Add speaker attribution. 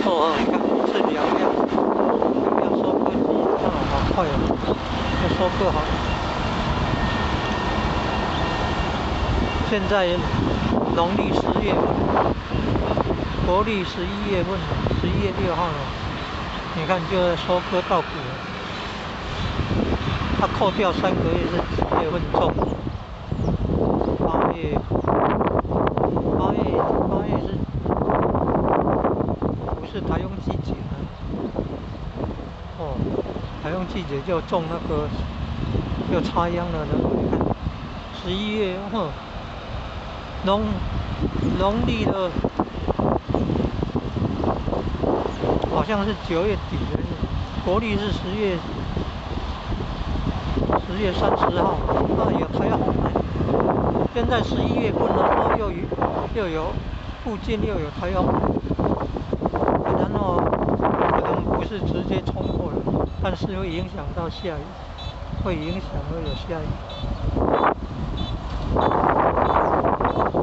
Speaker 1: 哦，你看一次2辆收割机，哦，好快哦，要收割好。现在农历10月份，国历11月份，11月6号了。你看就要收割稻谷了。它扣掉3个月是几月份种？8月是不是台风季节呢？哦，台风季节就种那个就插秧了呢。你看11月，农历的好像是9月底的，国历是10月30号，有台风呢。现在11月份了，又有附近又有台风，然后可能不是直接冲过来，但是会影响到下雨，会有下雨。